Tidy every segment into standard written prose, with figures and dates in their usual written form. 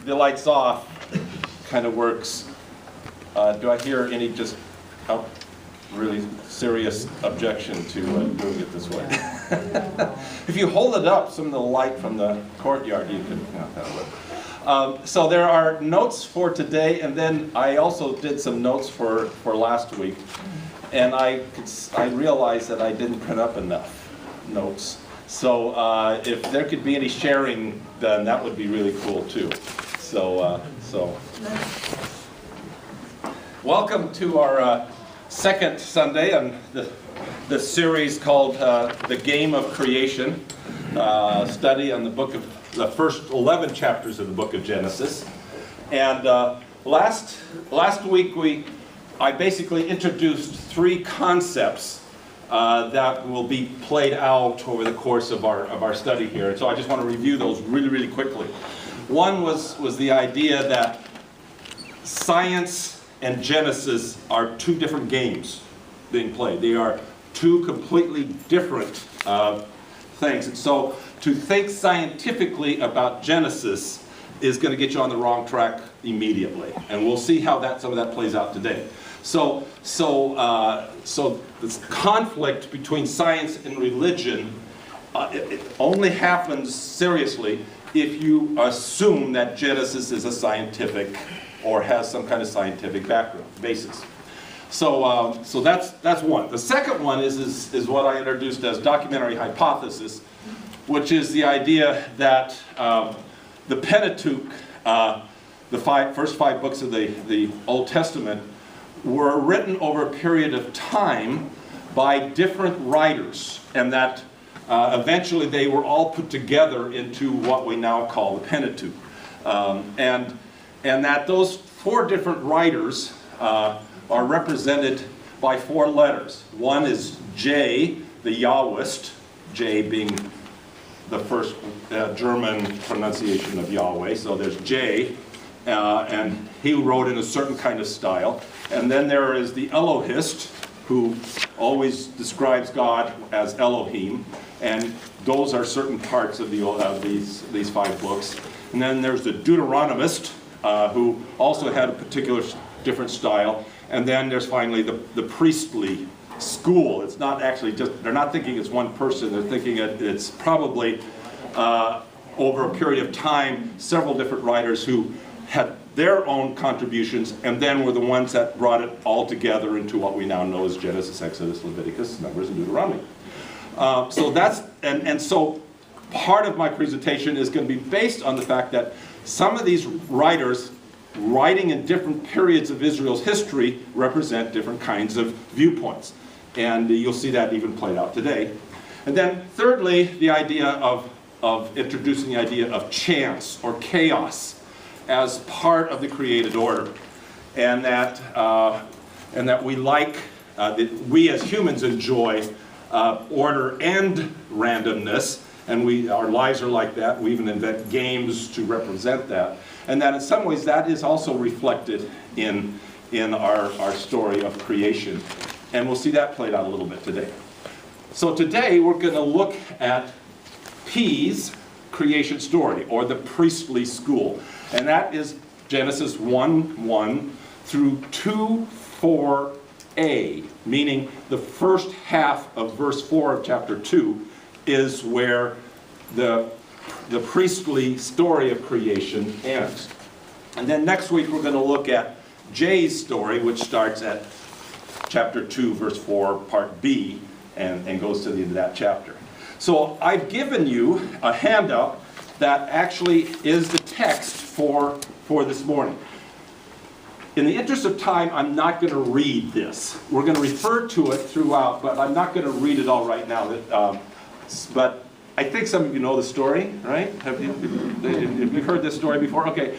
the lights off kind of works. Do I hear any just really serious objection to doing it this way? If you hold it up, some of the light from the courtyard, you can, that'll work. So there are notes for today, and then I also did some notes for last week. And I realized that I didn't print up enough notes. So if there could be any sharing done, that would be really cool too. So welcome to our second Sunday on the series called The Game of Creation, study on the first 11 chapters of the book of Genesis. And last week I basically introduced three concepts that will be played out over the course of our study here. And so I just want to review those really, really quickly. One was the idea that science and Genesis are two different games being played. They are two completely different things. And so to think scientifically about Genesis is going to get you on the wrong track immediately. And we'll see how some of that plays out today. So this conflict between science and religion, it only happens seriously if you assume that Genesis is a scientific or has some kind of scientific basis. So that's one. The second one is what I introduced as documentary hypothesis, which is the idea that the Pentateuch, the first five books of the Old Testament, were written over a period of time by different writers, and that eventually they were all put together into what we now call the Pentateuch. And that those four different writers are represented by four letters. One is J, the Yahwist, J being the first German pronunciation of Yahweh, so there's J, and he wrote in a certain kind of style. And then there is the Elohist, who always describes God as Elohim, and those are certain parts of these five books. And then there's the Deuteronomist, who also had a particular different style. And then there's finally the priestly school. It's not actually they're not thinking it's one person, they're thinking it's probably over a period of time, several different writers who had their own contributions, and then were the ones that brought it all together into what we now know as Genesis, Exodus, Leviticus, Numbers, and Deuteronomy. So part of my presentation is going to be based on the fact that some of these writers writing in different periods of Israel's history represent different kinds of viewpoints. And you'll see that even played out today. And then thirdly, the idea of introducing the idea of chance or chaos as part of the created order, and that we that we as humans enjoy order and randomness, and our lives are like that. We even invent games to represent that, and that in some ways that is also reflected in our story of creation, and we'll see that played out a little bit today. So today we're going to look at P's creation story, or the priestly school. And that is Genesis 1:1 through 2:4a, meaning the first half of verse 4 of chapter 2 is where the priestly story of creation ends. And then next week we're going to look at J's story, which starts at chapter 2, verse 4, part B, and goes to the end of that chapter. So I've given you a handout that actually is the text for this morning. In the interest of time, I'm not going to read this. We're going to refer to it throughout, but I'm not going to read it all right now. But I think some of you know the story, right? Have you heard this story before? Okay.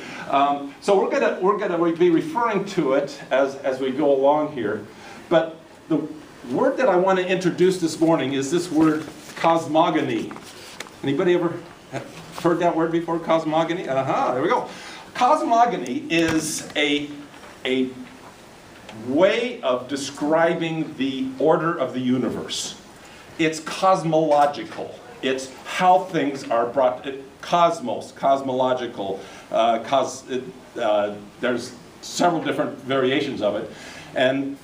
So we're going to be referring to it as we go along here. But the word that I want to introduce this morning is this word cosmogony. Anybody ever heard that word before, cosmogony? There we go. Cosmogony is a way of describing the order of the universe. It's cosmological. It's how things are brought, cosmos, cosmological, there's several different variations of it. And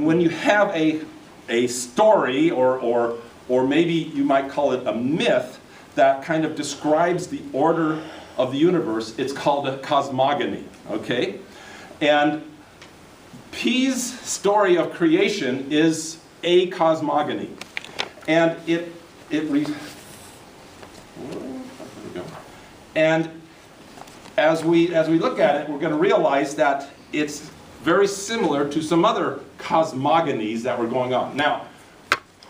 when you have a story, or maybe you might call it a myth, that kind of describes the order of the universe, it's called a cosmogony, okay? And P's story of creation is a cosmogony. And and as we look at it, we're going to realize that it's very similar to some other cosmogonies that were going on. Now,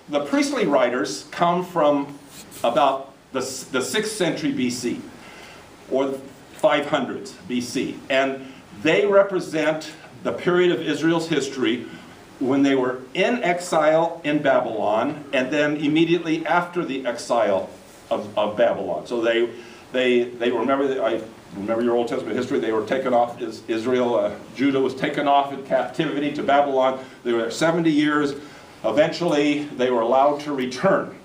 the priestly writers come from about the 6th century BC, or the 500s BC, and they represent the period of Israel's history when they were in exile in Babylon, and then immediately after the exile of Babylon. So they remember, I remember your Old Testament history, they were taken off, Israel, Judah was taken off in captivity to Babylon. They were there 70 years. Eventually, they were allowed to return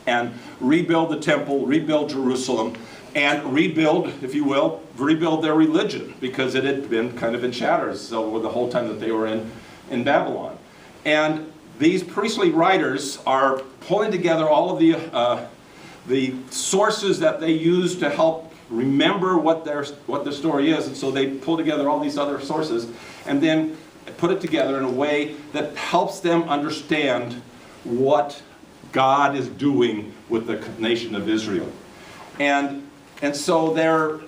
and rebuild the temple, rebuild Jerusalem, and rebuild, if you will, rebuild their religion, because it had been kind of in shatters so the whole time that they were in Babylon. And these priestly writers are pulling together all of the sources that they use to help remember what the story is, and so they pull together all these other sources and then put it together in a way that helps them understand what God is doing with the nation of Israel. And so they're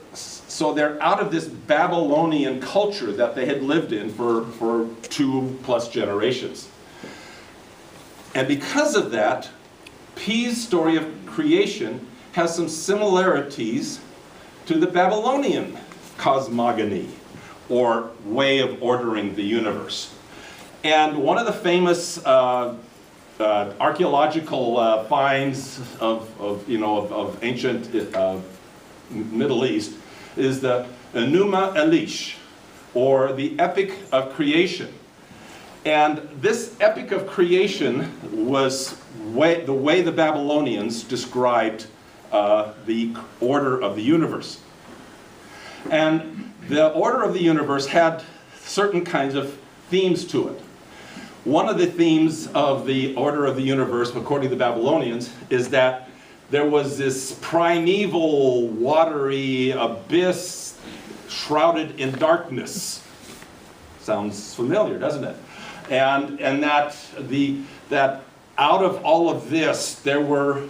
out of this Babylonian culture that they had lived in for 2+ generations. And because of that, P's story of creation has some similarities to the Babylonian cosmogony, or way of ordering the universe. And one of the famous archaeological finds of ancient Middle East is the Enuma Elish, or the Epic of Creation. And this Epic of Creation was the way the Babylonians described the order of the universe. And the order of the universe had certain kinds of themes to it. One of the themes of the order of the universe, according to the Babylonians, is that there was this primeval, watery abyss shrouded in darkness. Sounds familiar, doesn't it? And that out of all of this, there were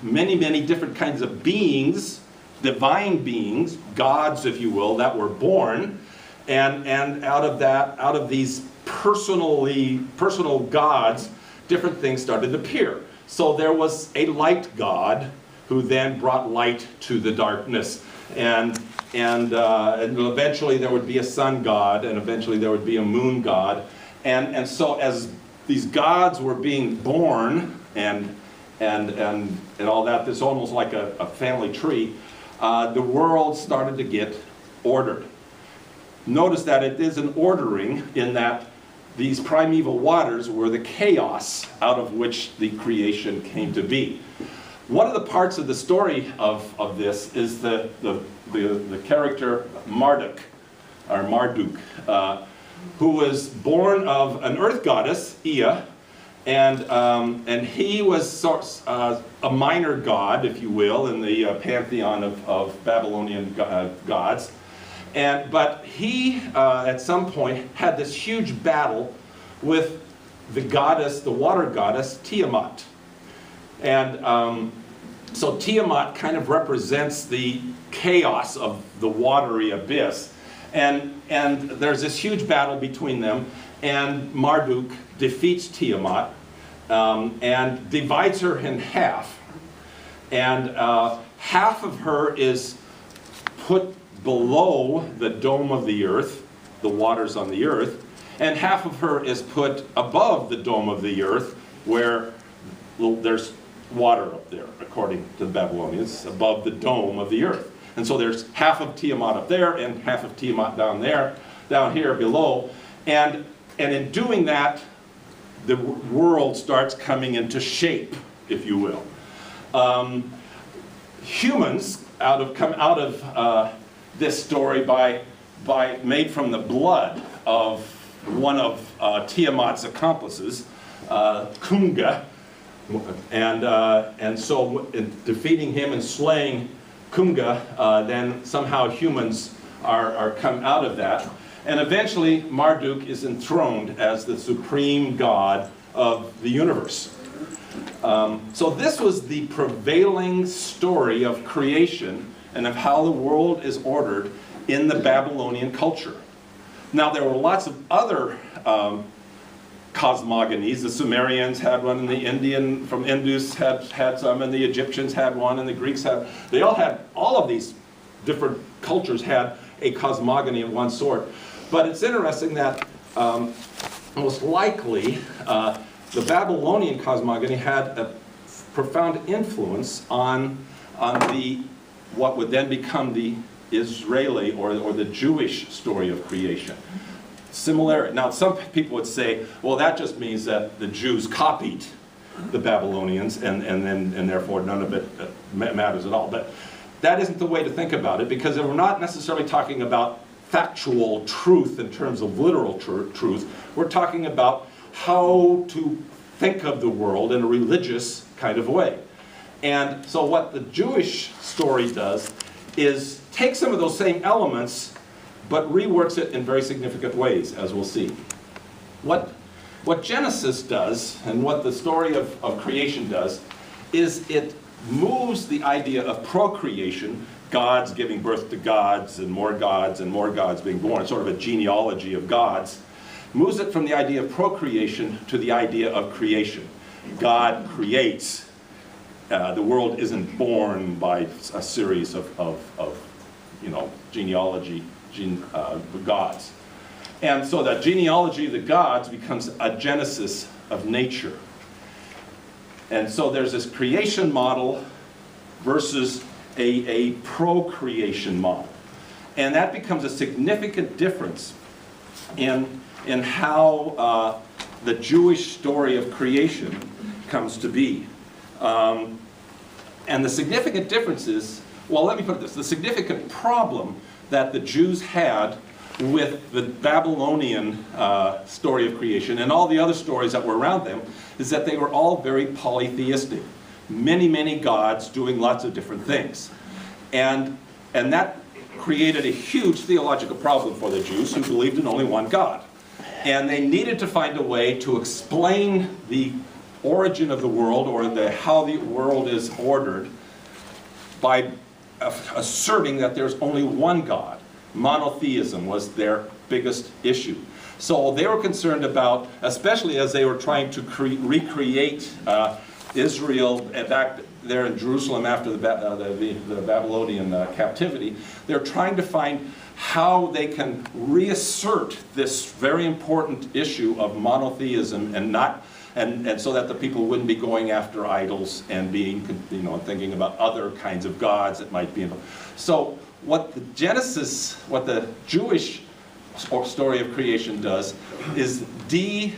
many different kinds of beings, divine beings, gods, if you will, that were born, and out of these personal gods, different things started to appear. So there was a light god who then brought light to the darkness, and eventually there would be a sun god, and eventually there would be a moon god, and so as these gods were being born and all that, this almost like a family tree, the world started to get ordered. Notice that it is an ordering in that these primeval waters were the chaos out of which the creation came to be. One of the parts of the story of this is the character Marduk, who was born of an earth goddess, Ea, and he was a minor god, if you will, in the pantheon of Babylonian gods. But he, at some point, had this huge battle with the goddess, the water goddess, Tiamat. And so Tiamat kind of represents the chaos of the watery abyss. And there's this huge battle between them, and Marduk defeats Tiamat and divides her in half. And half of her is put below the dome of the earth, the waters on the earth, and half of her is put above the dome of the earth, where there's water up there, according to the Babylonians, above the dome of the earth. And so there's half of Tiamat up there and half of Tiamat down here below. And in doing that, the world starts coming into shape, if you will. Humans come out of this story made from the blood of one of Tiamat's accomplices, Kunga, and so in defeating him and slaying Kunga, then somehow humans are come out of that. And eventually Marduk is enthroned as the supreme god of the universe. So this was the prevailing story of creation and of how the world is ordered in the Babylonian culture. Now there were lots of other cosmogonies. The Sumerians had one, and the Indian from Indus had some, and the Egyptians had one, and the Greeks had. All of these different cultures had a cosmogony of one sort. But it's interesting that most likely the Babylonian cosmogony had a profound influence on what would then become the Israeli or the Jewish story of creation. Similar. Now, some people would say, well, that just means that the Jews copied the Babylonians, and therefore none of it matters at all. But that isn't the way to think about it, because we're not necessarily talking about factual truth in terms of literal truth. We're talking about how to think of the world in a religious kind of way. And so what the Jewish story does is take some of those same elements but reworks it in very significant ways, as we'll see. What Genesis does, and what the story of creation does, is it moves the idea of procreation, gods giving birth to gods and more gods being born, sort of a genealogy of gods, moves it from the idea of procreation to the idea of creation. God creates. The world isn't born by a series of genealogy gods. And so that genealogy of the gods becomes a genesis of nature. And so there's this creation model versus a procreation model. And that becomes a significant difference in how the Jewish story of creation comes to be. And the significant difference is, well, let me put it this, the significant problem that the Jews had with the Babylonian story of creation and all the other stories that were around them is that they were all very polytheistic. Many, many gods doing lots of different things. And that created a huge theological problem for the Jews, who believed in only one God. And they needed to find a way to explain the origin of the world, or how the world is ordered, by asserting that there's only one God. Monotheism was their biggest issue. So they were concerned about, especially as they were trying to recreate Israel back there in Jerusalem after the Babylonian captivity, they're trying to find how they can reassert this very important issue of monotheism and so that the people wouldn't be going after idols and being, thinking about other kinds of gods that might be involved. So what the Jewish story of creation does is de-divinize,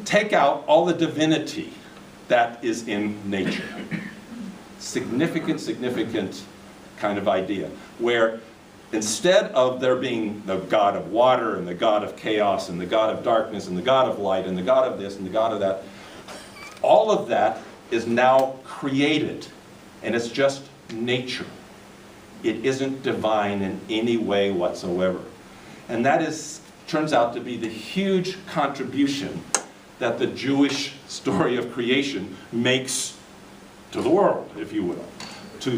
take out all the divinity that is in nature. Significant kind of idea, where instead of there being the God of water and the God of chaos and the God of darkness and the God of light and the God of this and the God of that, all of that is now created, and it's just nature. It isn't divine in any way whatsoever. And that turns out to be the huge contribution that the Jewish story of creation makes to the world, if you will, to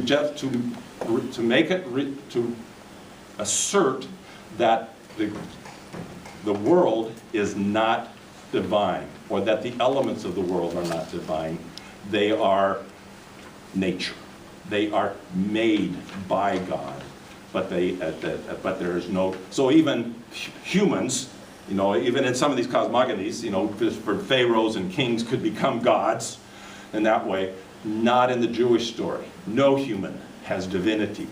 assert that the world is not divine, or that the elements of the world are not divine. They are nature. They are made by God, but there is no. So even humans, even in some of these cosmogonies, for pharaohs and kings could become gods in that way. Not in the Jewish story. No human has divinity.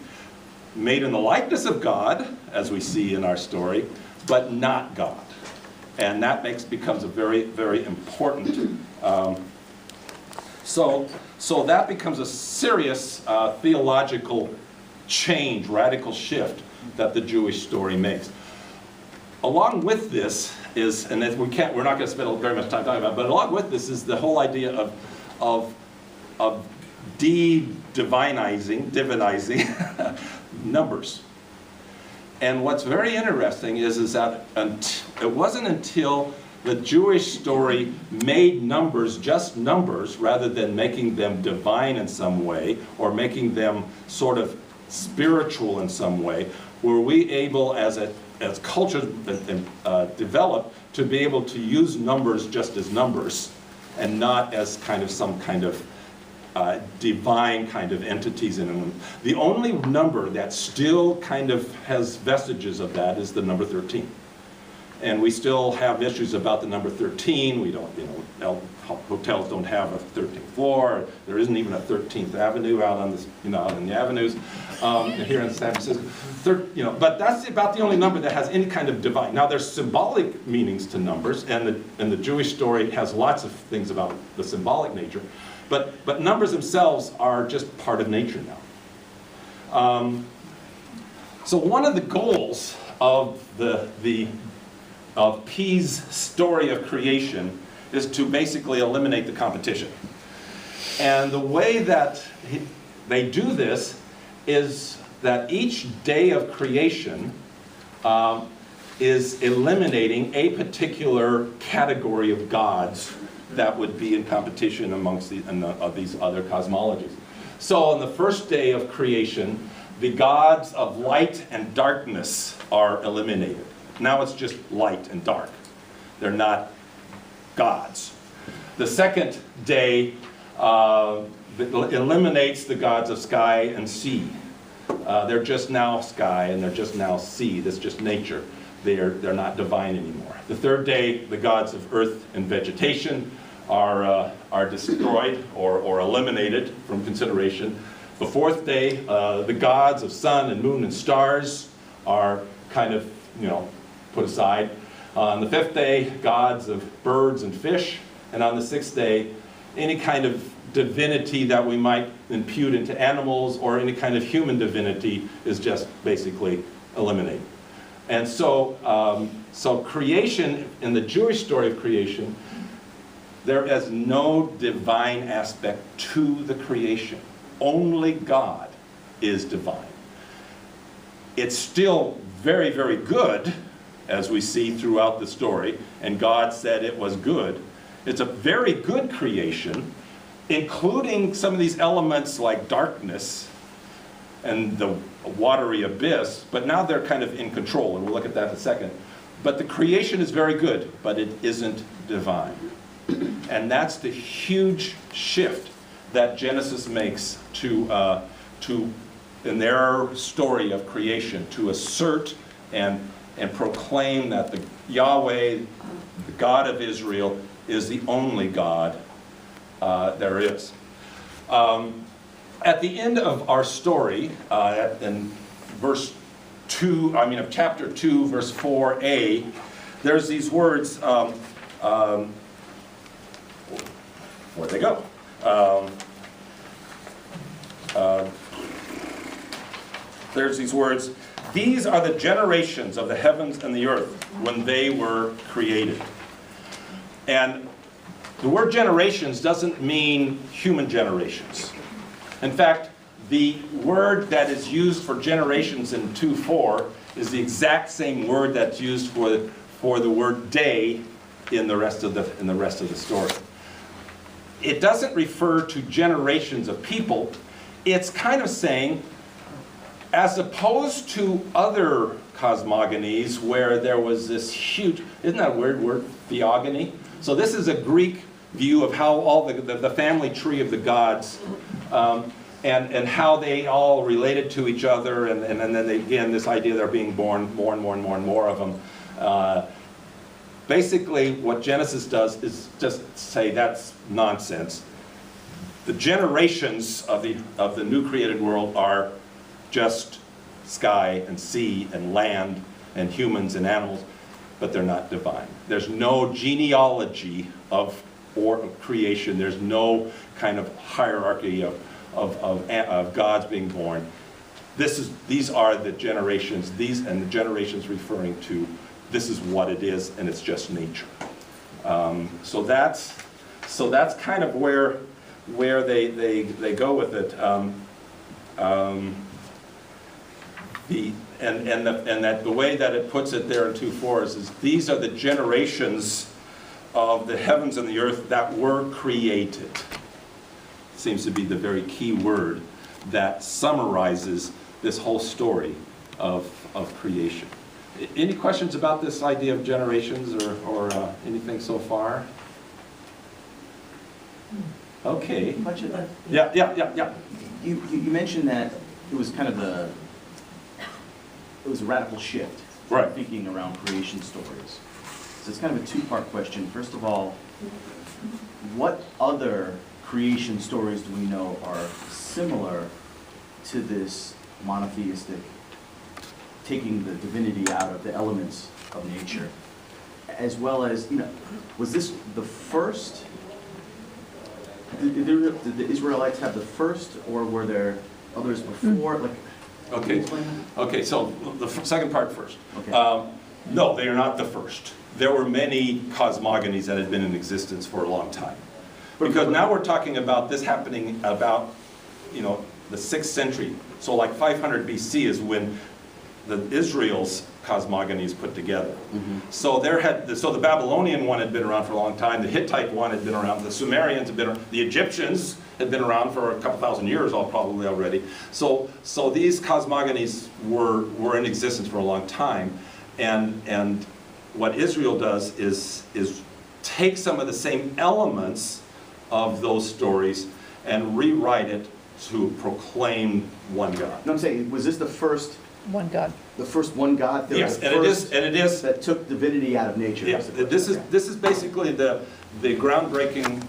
Made in the likeness of God, as we see in our story, but not God. And that becomes a very, very important. So that becomes a serious theological change, radical shift that the Jewish story makes. Along with this is, and we're not going to spend very much time talking about it, but along with this is the whole idea of divinizing numbers. And what's very interesting is that it wasn't until the Jewish story made numbers just numbers rather than making them divine in some way or making them sort of spiritual in some way, were we able as cultures developed to be able to use numbers just as numbers and not as kind of some kind of divine kind of entities in them. The only number that still kind of has vestiges of that is the number 13. And we still have issues about the number 13. We don't, hotels don't have a 13th floor. There isn't even a 13th Avenue out on this, out in the avenues here in San Francisco. But that's about the only number that has any kind of divine. Now there's symbolic meanings to numbers, and the Jewish story has lots of things about the symbolic nature. But numbers themselves are just part of nature now. So one of the goals of of P's story of creation is to basically eliminate the competition. And the way that they do this is that each day of creation is eliminating a particular category of gods that would be in competition amongst these other cosmologies. So on the first day of creation, the gods of light and darkness are eliminated. Now it's just light and dark. They're not gods. The second day eliminates the gods of sky and sea. They're just now sky and they're just now sea. That's just nature. They're not divine anymore. The third day, the gods of earth and vegetation are destroyed or eliminated from consideration. The fourth day, the gods of sun and moon and stars are kind of, put aside. On the fifth day, gods of birds and fish. And on the sixth day, any kind of divinity that we might impute into animals or any kind of human divinity is just basically eliminated. And so, creation, in the Jewish story of creation, there is no divine aspect to the creation. Only God is divine. It's still very, very good, as we see throughout the story, and God said it was good. It's a very good creation, including some of these elements like darkness and the watery abyss, but now they're kind of in control, and we'll look at that in a second. But the creation is very good, but it isn't divine. And that's the huge shift that Genesis makes to in their story of creation, to assert and proclaim that the Yahweh, the God of Israel, is the only God there is. At the end of our story, in verse 2, of chapter 2, verse 4a, there's these words, where'd they go? There's these words, "These are the generations of the heavens and the earth when they were created." And the word generations doesn't mean human generations. In fact, the word that is used for generations in 2:4 is the exact same word that's used for the word day in the rest of the story. It doesn't refer to generations of people. It's kind of saying, as opposed to other cosmogonies where there was this huge, isn't that a weird word, theogony? So this is a Greek view of how all the family tree of the gods and how they all related to each other, and then again this idea they're being born more and more and more and more of them. Basically what Genesis does is just say that's nonsense. The generations of the new created world are just sky and sea and land and humans and animals, but they're not divine. There's no genealogy of creation. There's no kind of hierarchy of gods being born. These are the generations, and the generations referring to this is what it is, and it's just nature. So that's kind of where they go with it. The way that it puts it there in 2:4 is these are the generations of the heavens and the earth that were created. Seems to be the very key word that summarizes this whole story of creation. Any questions about this idea of generations or anything so far? Okay. Yeah. You mentioned that it was kind of a radical shift. Right. Thinking around creation stories. So it's kind of a two-part question. First of all, what other creation stories do we know are similar to this monotheistic, taking the divinity out of the elements of nature? As well as, was this the first? Did the Israelites have the first, or were there others before? Okay, so the second part first. Okay. No, they are not the first. There were many cosmogonies that had been in existence for a long time. Because now we're talking about this happening about, the 6th century. So like 500 BC is when Israel's cosmogony is put together. Mm-hmm. So the Babylonian one had been around for a long time. The Hittite one had been around. The Sumerians had been around. The Egyptians had been around for a couple thousand years, probably already. So these cosmogonies were in existence for a long time, and what Israel does is take some of the same elements of those stories and rewrite it to proclaim one God. No, I'm saying, was this the first one God? The first one God? Yes, and it is that took divinity out of nature. Yes, this is basically the groundbreaking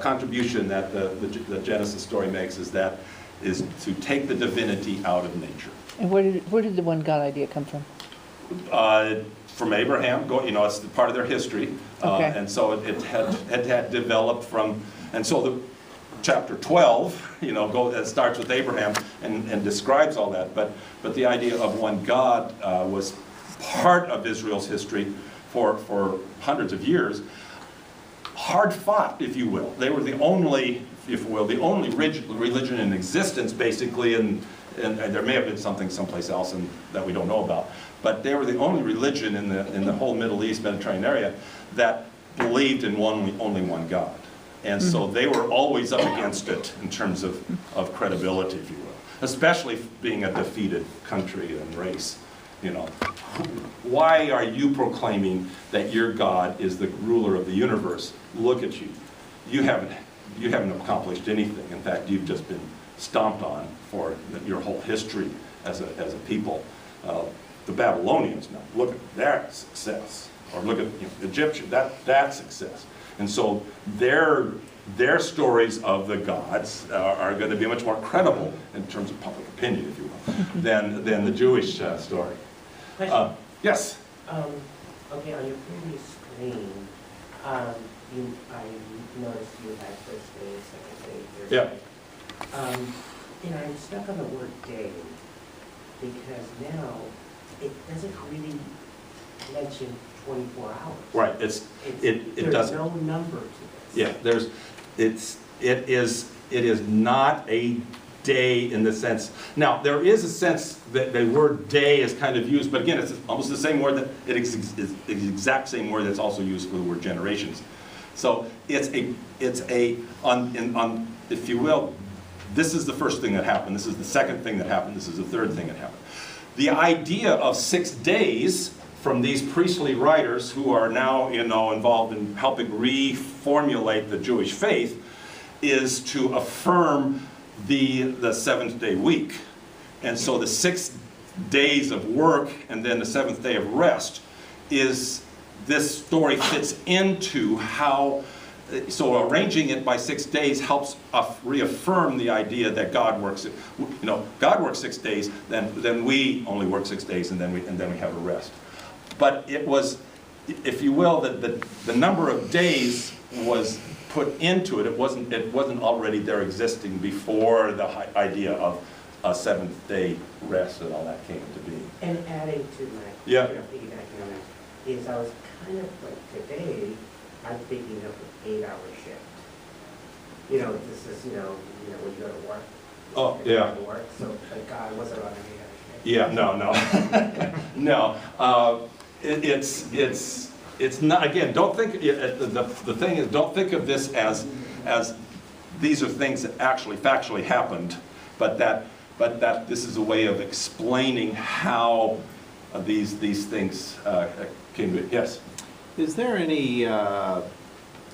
contribution that the Genesis story makes, is to take the divinity out of nature. And where did the one God idea come from? From Abraham, it's part of their history, Okay. And so it had developed from, and so the chapter 12, it starts with Abraham and describes all that, but the idea of one God was part of Israel's history for hundreds of years. Hard fought, if you will. They were the only, if you will, the only religion in existence, basically, and there may have been something someplace else that we don't know about, but they were the only religion in the whole Middle East, Mediterranean area that believed in only one God. And so they were always up against it in terms of credibility, if you will, especially being a defeated country and race. Why are you proclaiming that your God is the ruler of the universe? Look at you. You haven't accomplished anything. In fact, you've just been stomped on for your whole history as a people. The Babylonians, now look at their success, or look at the Egyptian, that success. And so their stories of the gods are going to be much more credible in terms of public opinion, if you will, than the Jewish story. Yes? Okay, on your previous screen, I noticed you had first day, second day, third Yeah. day. I'm stuck on the word day, because now it doesn't really mention 24 hours. Right. It There's doesn't. no number to this. Yeah. It is not a day in the sense. Now there is a sense that the word day is kind of used, but again, it's almost the same word is the exact same word that's also used for the word generations. So it's if you will, this is the first thing that happened. This is the second thing that happened. This is the third thing that happened. The idea of 6 days from these priestly writers who are now, involved in helping reformulate the Jewish faith is to affirm the 7th-day week. And so the 6 days of work and then the 7th day of rest this story fits into how so arranging it by 6 days helps reaffirm the idea that God works, God works 6 days, then we only work 6 days, and then we have a rest. But it was, if you will, the number of days was put into it. It wasn't already there existing before the idea of a 7th-day rest and all that came to be. And adding to my, Yeah. piggybacking on that, is I was kind of like, today, I'm thinking of an 8-hour shift. This is, when you go to work. Oh, you yeah. go to work, so, like, God wasn't on an 8-hour shift. Yeah, no. No. It's not, again, don't think, the thing is, don't think of this as these are things that actually factually happened, but that this is a way of explaining how these things came to, yes? Is there any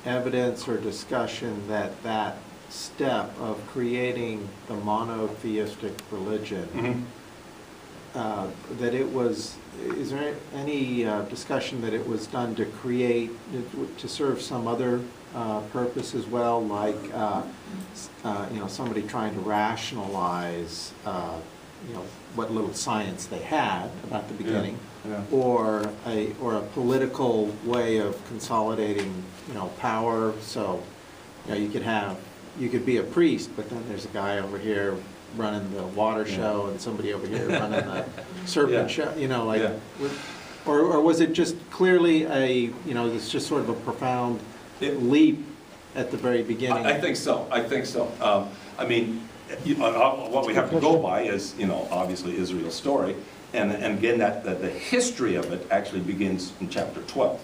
evidence or discussion that step of creating the monotheistic religion, that it was, is there any discussion that it was done to create, to serve some other purpose as well, like somebody trying to rationalize what little science they had about the beginning, Yeah. or a political way of consolidating power. So you could be a priest, but then there's a guy over here running the water show and somebody over here running the serpent show. Or was it just clearly it's just sort of a profound leap at the very beginning? I think so. I mean, what we have to go by is, obviously Israel's story, and again, that the history of it actually begins in chapter 12.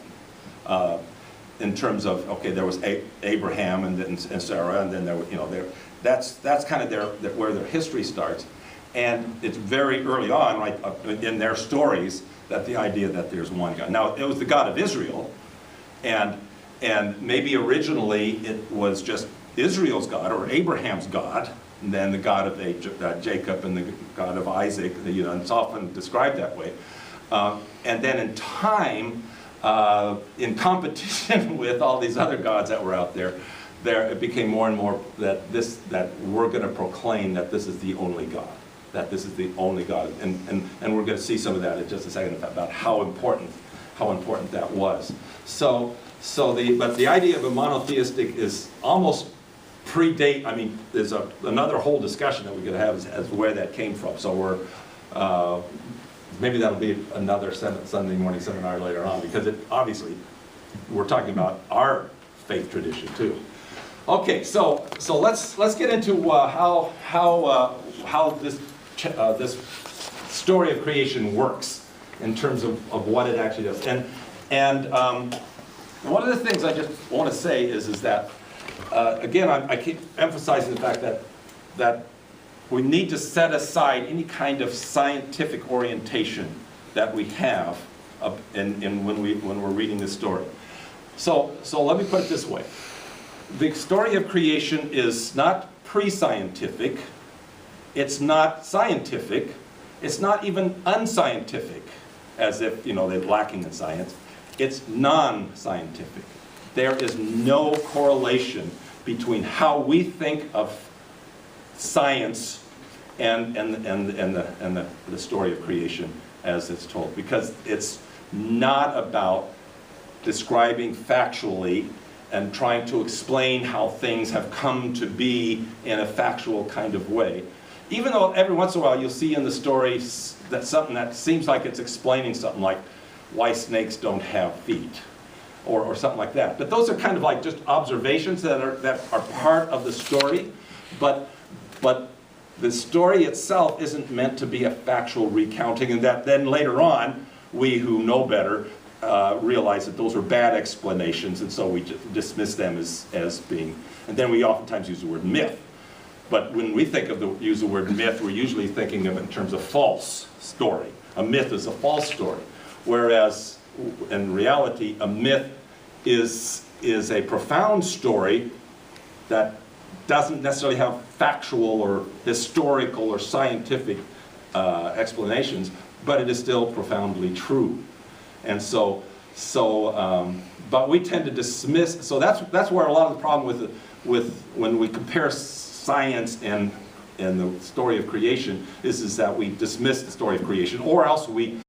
In terms of, okay, there was Abraham and Sarah, and then there were, that's kind of where their history starts, and it's very early on, right, in their stories, that the idea that there's one God. Now, it was the God of Israel, and maybe originally it was just Israel's God or Abraham's God, and then the God of Jacob and the God of Isaac, and it's often described that way. And then in time, in competition with all these other gods that were out there, it became more and more that we're going to proclaim that this is the only God, that this is the only God, and we're going to see some of that in just a second about how important that was. But the idea of a monotheistic is almost predate. I mean, there's another whole discussion that we could have as where that came from. So we're maybe that'll be another Sunday morning seminar later on, because obviously we're talking about our faith tradition too. Okay, so let's get into how this story of creation works in terms of what it actually does. And one of the things I just want to say is that again, I keep emphasizing the fact that we need to set aside any kind of scientific orientation that we have when we're reading this story. So let me put it this way. The story of creation is not pre-scientific, it's not scientific, it's not even unscientific, as if they're lacking in science. It's non-scientific. There is no correlation between how we think of science and the story of creation as it's told, because it's not about describing factually and trying to explain how things have come to be in a factual kind of way. Even though every once in a while you'll see in the story that something that seems like it's explaining something, like why snakes don't have feet, or something like that. But those are kind of like just observations that are part of the story, but the story itself isn't meant to be a factual recounting, and that then later on, we who know better realize that those were bad explanations, and so we just dismiss them as being, and then we oftentimes use the word myth. But when we use the word myth, we're usually thinking of it in terms of false story. A myth is a false story, whereas in reality, a myth is a profound story that doesn't necessarily have factual or historical or scientific explanations, but it is still profoundly true. And so So, but we tend to dismiss, so that's where a lot of the problem with when we compare science and the story of creation is that we dismiss the story of creation, or else we